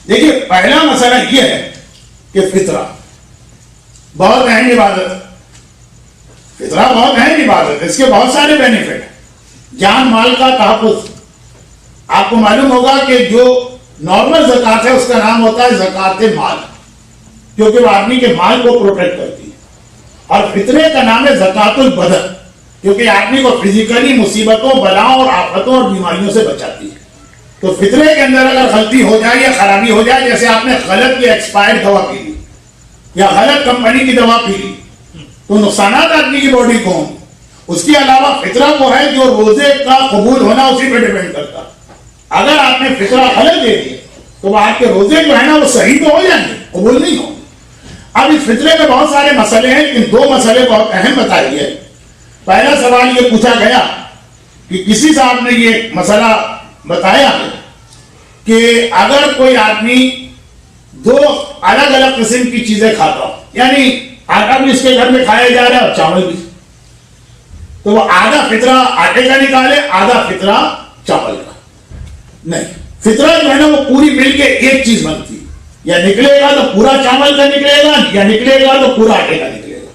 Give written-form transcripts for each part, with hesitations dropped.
دیکھیے پہلا مسئلہ یہ ہے کہ فطرہ بہت اہم عبادت ہے. فطرہ بہت اہم عبادت ہے, اس کے بہت سارے بینیفٹ ہیں. جان مال کا تحفظ, آپ کو معلوم ہوگا کہ جو نارمل زکوٰۃ ہے اس کا نام ہوتا ہے زکوٰۃ مال, کیونکہ وہ آدمی کے مال کو پروٹیکٹ کرتی ہے. اور فطرے کا نام ہے زکوٰۃ البدن, کیونکہ آدمی کو فزیکلی مصیبتوں, بلاؤں اور آفتوں اور بیماریوں سے بچاتی ہے. تو فطرے کے اندر اگر غلطی ہو جائے یا خرابی ہو جائے, جیسے آپ نے غلط کی ایکسپائرڈ دوا پی لی یا غلط کمپنی کی دوا پی لی, تو نقصانات آدمی کی باڈی کو ہوں. اس کے علاوہ فطرہ وہ ہے جو روزے کا قبول ہونا اسی پہ ڈیپینڈ کرتا. اگر آپ نے فطرہ غلط دے دی تو وہ آپ کے روزے جو ہے نا وہ صحیح تو ہو جائیں گے, قبول نہیں ہوں گے. اب اس فطرے میں بہت سارے مسئلے ہیں, ان دو مسئلے بہت اہم بتائی ہے. پہلا سوال یہ پوچھا گیا کہ کسی صاحب نے یہ مسئلہ بتایا ہے کہ اگر کوئی آدمی دو الگ الگ قسم کی چیزیں کھاتا ہو, یعنی آٹا بھی اس کے گھر میں کھایا جا رہا ہے اور چاول بھی, تو وہ آدھا فطرہ آٹے کا نکالے, آدھا فطرہ چاول کا. نہیں, فطرہ جو ہے نا وہ پوری مل کے ایک چیز بنتی ہے. یا نکلے گا تو پورا چاول کا نکلے گا, یا نکلے گا تو پورا آٹے کا نکلے گا.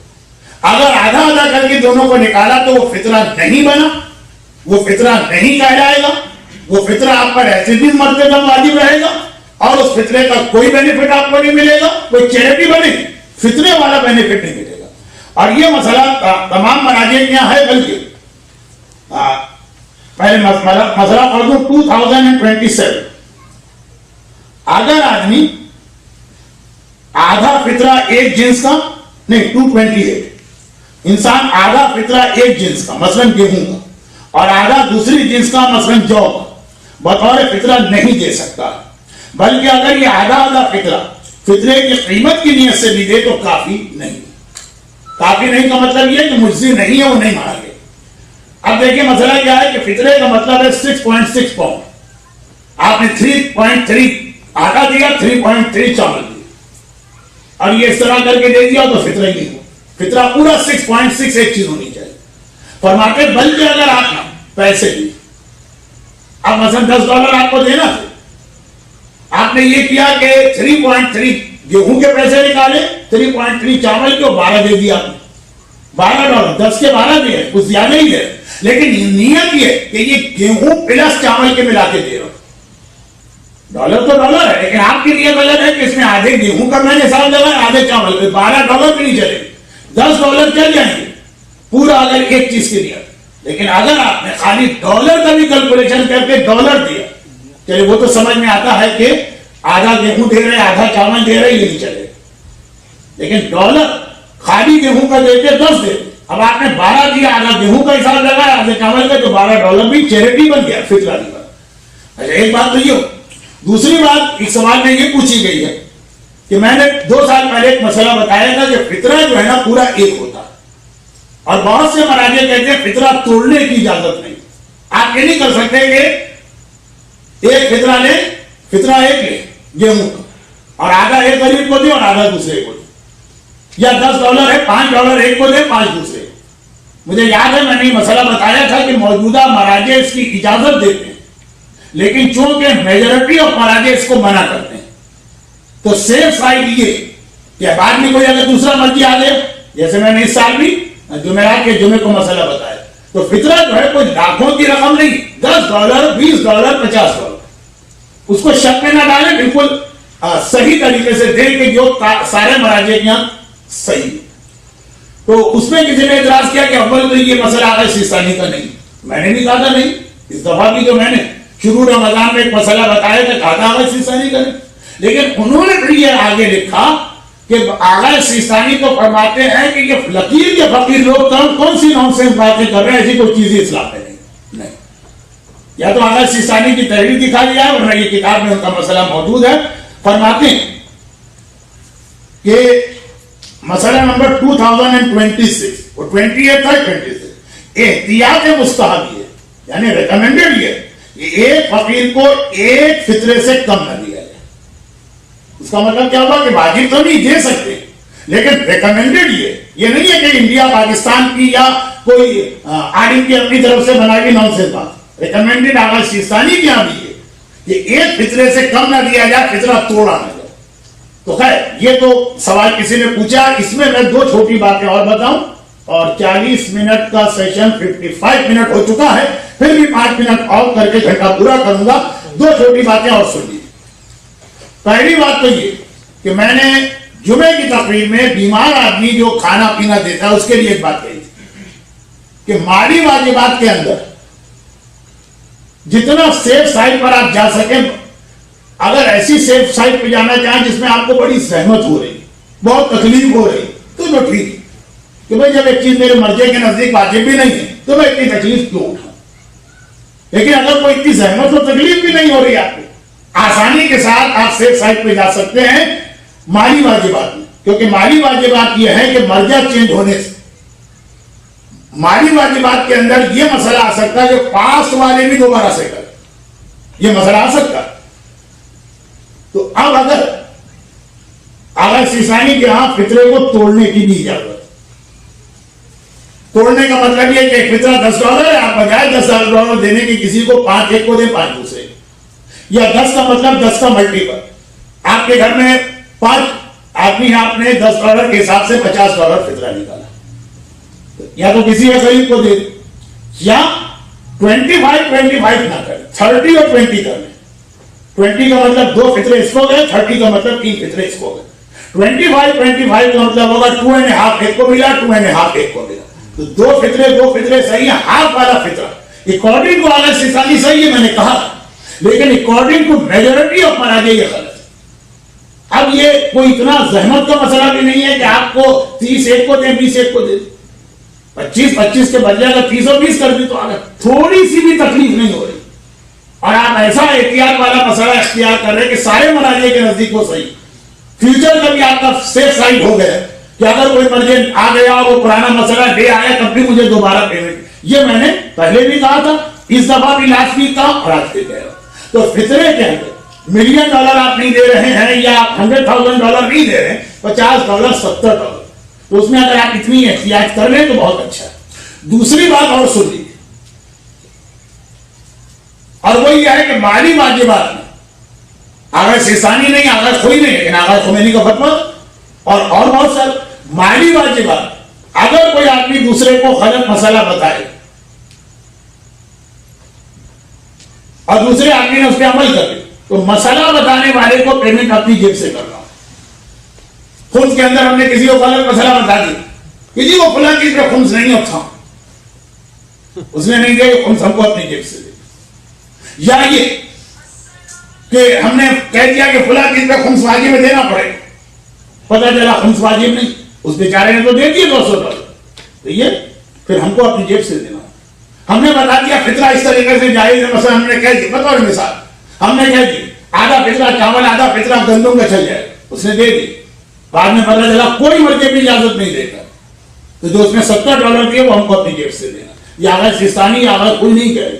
اگر آدھا آدھا کر کے دونوں کو نکالا تو وہ فطرہ نہیں بنا, وہ فطرہ نہیں کہلائے گا. وہ فطرہ آپ پر ایسے بھی مرتے دم واجب رہے گا, اور اس فطرے کا کوئی بینیفٹ آپ کو نہیں ملے گا, کوئی چیریٹی بنے فطرے والا بینیفٹ نہیں ملے گا. اور یہ مسئلہ تمام مراجع کے یہاں ہے. بلکہ پہلے مسئلہ پڑھ دوں 2027. اگر آدمی آدھا فطرہ ایک جنس کا, نہیں 228, انسان آدھا فطرہ ایک جنس کا مثلاً گیہوں کا اور آدھا دوسری جنس کا مثلاً جو کا بطور فطرہ نہیں دے سکتا. بلکہ اگر یہ آدھا آدھا فطرہ فطرے کی قیمت کی نیت سے بھی دے تو کافی نہیں. کافی نہیں کا مطلب یہ کہ مجزی نہیں ہے, وہ نہیں مانا گیا. اب دیکھیں مسئلہ کیا ہے کہ فطرے کا مطلب ہے 6.6 پاؤنڈ. آپ نے 3.3 آٹا دیا, 3.3 چاول دیا, اور یہ اس طرح کر کے دے دیا تو فطرہ ہی نہیں ہو. فطرہ پورا 6.6 ایک چیز ہونی چاہیے. فرماتے بلکہ اگر آپ نے پیسے دیے, اب مثلا $10 آپ کو دینا تھا, آپ نے یہ کیا کہ 3.3 گیہوں کے پیسے نکالے, 3.3 چاول کے 12 دے دیا. $12, 10 کے 12 دے, کچھ زیادہ نہیں دے. لیکن نیت یہ کہ یہ گیہوں پلس چاول کے ملا کے دے رہا. ڈالر تو ڈالر ہے, لیکن آپ کی نیت غلط ہے کہ اس میں آدھے گیہوں کا میں نے حساب لگایا, آدھے چاول کے. $12 بھی نہیں چلے, $10 چل جائیں گے پورا اگر ایک چیز کی نیت. لیکن اگر آپ نے خالی ڈالر کا بھی کیلکولیشن کر کے $1 دیا, چلے وہ تو سمجھ میں آتا ہے کہ آدھا گیہوں دے رہے, آدھا چاول دے رہے, یہ نہیں چلے. لیکن ڈالر خالی گیہوں کا دے کے 10 دے, اب آپ نے 12 دیا, آدھا گیہوں کا حساب لگایا, آدھے چاول کا, تو $12 بھی چیریٹی بن گیا, فطرہ نہیں بنا. اچھا ایک بات تو یہ ہو. دوسری بات ایک سوال میں یہ پوچھی گئی ہے کہ میں نے 2 سال پہلے ایک مسئلہ بتایا تھا کہ فطرہ جو ہے نا پورا ایک ہوتا ہے, اور بہت سے مراجع کہتے ہیں فطرہ توڑنے کی اجازت نہیں. آپ یہ نہیں کر سکتے کہ ایک فطرہ لے, فطرہ ایک لے گیہوں کا, اور آدھا ایک غریب کو دے اور آدھا دوسرے کو دے, یا $10 ہے, $5 ایک کو دے, 5 دوسرے کو. مجھے یاد ہے میں نے یہ مسئلہ بتایا تھا کہ موجودہ مراجع اس کی اجازت دیتے ہیں, لیکن چونکہ میجورٹی آف مراجع اس کو منع کرتے ہیں, تو سیف سائڈ یہ کہ بعد میں کوئی اگر دوسرا مرضی آ جائے, جیسے میں نے اس سال بھی جمعرات کے جمعے کو مسئلہ بتایا, تو فطرہ جو ہے کوئی لاکھوں کی رقم نہیں, $10, $20, $50, اس کو شک میں نہ ڈالیں, بالکل صحیح طریقے سے دیں کہ جو سارے مراجع کے یہاں صحیح. تو اس میں کسی نے اعتراض کیا کہ اول تو یہ مسئلہ آغا سیستانی کا نہیں. میں نے نہیں کہا تھا نہیں, اس دفعہ بھی جو میں نے شروع رمضان میں ایک مسئلہ بتایا تھا, کہا تھا آغا سیستانی کا نہیں. لیکن انہوں نے پھر یہ آگے لکھا کہ آغا سیستانی تو فرماتے ہیں کہ یہ لکیر کے فقیر لوگ کون سی نانسنس باتیں کر رہے ہیں, ایسی کوئی چیز اسلام میں نہیں. یا تو آغا سیستانی کی تحریر دکھا دیا ہے, ورنہ یہ کتاب میں ان کا مسئلہ موجود ہے. فرماتے ہیں کہ مسئلہ نمبر 2026 اور 28 تھا 26, احتیاط مستحب یہ, یعنی ریکمینڈڈ یہ کہ ایک فقیر کو ایک فطرے سے کم نہ دیا جائے. اس کا مطلب کیا ہوگا کہ واجب تو نہیں دے سکتے, لیکن ریکمینڈڈ یہ نہیں ہے کہ انڈیا پاکستان کی یا کوئی عالم کی اپنی طرف سے بنا کے نانسنس بات. ریکمینڈڈ آغا سیستانی کی یہاں بھی ہے کہ ایک فطرے سے کم نہ دیا جائے, فطرہ توڑا نہ جائے. تو خیر یہ تو سوال کسی نے پوچھا, اس میں میں دو چھوٹی باتیں اور بتاؤں, اور 40 منٹ کا سیشن 55 منٹ ہو چکا ہے, پھر بھی 5 منٹ اور کر کے گھنٹہ پورا کروں گا. دو چھوٹی باتیں اور سن لیجیے. پہلی بات تو یہ کہ میں نے جمعے کی تقریر میں بیمار آدمی جو کھانا پینا دیتا ہے اس کے لیے ایک بات کہی تھی کہ مالی واجبات کے اندر جتنا سیف سائٹ پر آپ جا سکیں, اگر ایسی سیف سائٹ پہ جانا چاہیں جس میں آپ کو بڑی زحمت ہو رہی, بہت تکلیف ہو رہی, تو ٹھیک ہے کہ بھائی جب ایک چیز میرے مرضی کے نزدیک واجب بھی نہیں ہے تو میں اتنی تکلیف کیوں اٹھاؤں. لیکن اگر کوئی اتنی زحمت اور تکلیف بھی نہیں ہو رہی آپ کو, آسانی کے ساتھ آپ سیف سائٹ پہ جا سکتے ہیں مالی واجبات میں, کیونکہ مالی واجبات یہ ہے کہ مرجع چینج ہونے سے مالی واجبات کے اندر یہ مسئلہ آ سکتا ہے کہ پاسٹ والے بھی دوبارہ سے کریں, یہ مسئلہ آ سکتا ہے. تو اب اگر سیسانی کے ہاں فطرے کو توڑنے کی بھی اجازت, توڑنے کا مطلب یہ کہ ایک فطرہ $10 ہے, آپ بجائے $10 دینے کی کسی کو 5 ایک کو دیں 5 دوسرے, یا 10 کا مطلب 10 کا ملٹیپل. آپ کے گھر میں 5 آدمی ہیں, آپ نے $10 کے حساب سے $50 فطرہ نکالا, یا تو کسی غریب کو دے, یا 25 نہ کریں, 30 اور 20 کر لیں. 20 کا مطلب 2 فطرے اس کو گئے, 30 کا مطلب 3 فطرے اس کو گئے. 25 کا مطلب ہوگا 2.5 ایک کو ملا, 2.5 ایک کو ملا. تو 2 فطرے صحیح ہیں. ہاف والا فطرہ اکارڈنگ ٹو آغا سیستانی صحیح ہے, میں نے کہا, لیکن اکارڈنگ ٹو میجورٹی آف مراجع یہ غلط ہے. اب یہ کوئی اتنا زحمت کا مسئلہ بھی نہیں ہے کہ آپ کو 30 ایک کو دیں 20 ایک کو دیں, 25 کے بدلے اگر 30 اور 20 کر دی تو اگر تھوڑی سی بھی تکلیف نہیں ہو رہی, اور آپ ایسا احتیاط والا مسئلہ اختیار کر رہے کہ سارے مراجع کے نزدیک وہ صحیح, فیوچر کا بھی آپ کا سیف سائڈ ہو گیا کہ اگر کوئی مرجع آ گیا اور وہ پرانا مسئلہ ڈے آیا تب بھی مجھے دوبارہ پیمنٹ. یہ میں نے پہلے بھی کہا تھا, اس دفعہ بھی لاسٹ ویک کہا اور آج بھی کہہ رہا ہوں. تو فطرے کے اندر $1 ملین آپ نہیں دے رہے ہیں, یا $100,000 نہیں دے رہے ہیں, $50 $70, تو اس میں اگر آپ اتنی احتیاط کر لیں تو بہت اچھا ہے. دوسری بات اور سن لیجیے, اور وہ یہ ہے کہ مالی واجبات میں آغا سیستانی نہیں, آغا کوئی نہیں, لیکن آغا خمینی کا فتویٰ اور بہت سارے مالی واجبات, اگر کوئی آدمی دوسرے کو غلط مسئلہ بتائے اور دوسرے آدمی نے اس پہ عمل کر لیا, تو مسئلہ بتانے والے کو پیمنٹ اپنی جیب سے کرنا. خمس کے اندر ہم نے کسی کو غلط مسئلہ بتا دیا, کسی کو فلاں چیز پہ خمس نہیں ہوتا, اس نے نہیں دیا, خمس ہم کو اپنی جیب سے دے. یا یہ کہ ہم نے کہہ دیا کہ فلاں چیز پہ خمس واجب میں دینا پڑے, پتہ چلا خمس واجب نہیں, اس بیچارے نے تو دے دیے $200, تو یہ پھر ہم کو اپنی جیب سے دینا. ہم نے بتا دیا فطرہ اس طریقے سے جائز ہے, مثلا ہم نے کہہ دیا, بطور مثال ہم نے کہہ دی آدھا فطرہ چاول آدھا فطرہ گندم کا چل جائے, اس نے دے دی, بعد میں پتہ چلا کوئی مرجع بھی اجازت نہیں دیتا, تو جو اس میں $70 دیے وہ ہم کو اپنی جیب سے دینا. یہ آغا سیستانی یا آغا کوئی نہیں کہہ رہے,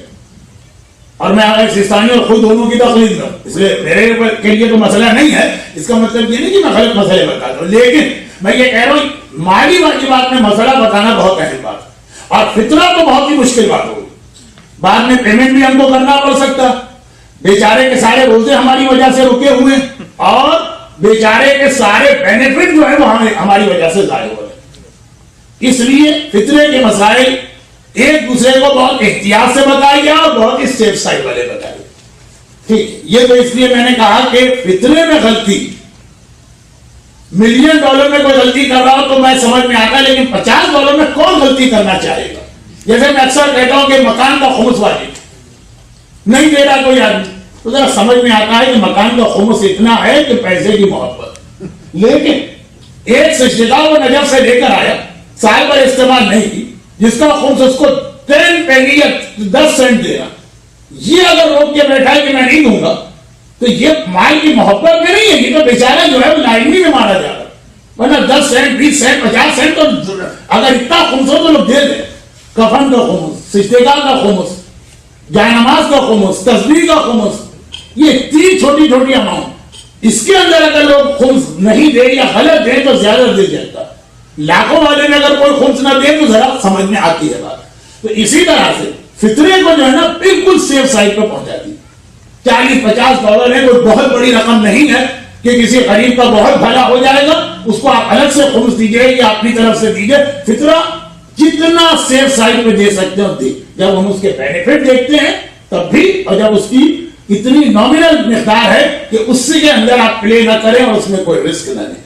اور میں آغا سیستانی اور خود دونوں کی تقلید کروں, اس لیے میرے کے لیے تو مسئلہ نہیں ہے. اس کا مطلب یہ نہیں کہ میں غلط مسئلے بتاتا ہوں, لیکن میں یہ کہہ رہا ہوں مالی واجبات میں مسئلہ بتانا بہت اہم بات ہے, اور فطرہ تو بہت ہی مشکل بات ہوگی. بعد میں پیمنٹ بھی ہم کو کرنا پڑ سکتا, بیچارے کے سارے روزے ہماری وجہ سے رکے ہوئے, اور بیچارے کے سارے بینیفٹ جو ہے وہ ہماری وجہ سے ضائع ہو رہے ہیں. اس لیے فطرے کے مسائل ایک دوسرے کو بہت احتیاط سے بتایا گیا اور بہت ہی سیف سائڈ والے بتائے گئے. ٹھیک, یہ تو اس لیے میں نے کہا کہ فطرے میں غلطی, $1 ملین میں کوئی غلطی کر رہا ہو تو میں سمجھ میں آتا ہے, لیکن $50 میں کون غلطی کرنا چاہے گا. جیسے میں اکثر کہتا ہوں کہ مکان کا خمس واجب نہیں دے رہا کوئی آدمی, تو ذرا سمجھ میں آتا ہے کہ مکان کا خمس اتنا ہے کہ پیسے کی محبت, لیکن ایک سجدہ وہ نجف سے لے کر آیا, سال پر استعمال نہیں کی, جس کا خمس اس کو 10 پینی یا 10 سینٹ دے رہا, یہ اگر روک کے بیٹھا ہے کہ میں نہیں دوں گا, تو یہ مال کی محبت میں نہیں ہے, یہ تو بیچارہ جو ہے وہ لائنی میں مارا جا رہا. ورنہ 10 سینٹ 20 سینٹ 50 سینٹ تو اگر اتنا خمس ہو تو لوگ دے دیں. کفن کا خمس, سجدہ کا خمس, جائے نماز کا خمس, تسبیح کا خمس, یہ 3 چھوٹی چھوٹی اماؤنٹ, اس کے اندر اگر لوگ خمس نہیں دے یا غلط دیں تو زیادہ دے جاتا. لاکھوں والے میں اگر کوئی خمس نہ دے تو ذرا سمجھ میں آتی ہے بات. تو اسی طرح سے فطرے کو جو ہے نا بالکل سیف سائڈ پہ پہنچاتی. $40-50 ہے، کوئی بہت بڑی رقم نہیں ہے کہ کسی غریب کا بہت بھلا ہو جائے گا، اس کو آپ الگ سے خمس دیجئے یا اپنی طرف سے دیجئے. فطرہ جتنا سیف سائڈ میں دے سکتے ہو دے. جب ہم اس کے بینیفٹ دیکھتے ہیں تب بھی، اور جب اس کی اتنی نامنل مقدار ہے کہ اس سے کے اندر آپ پلے نہ کریں اور اس میں کوئی رسک نہ لیں.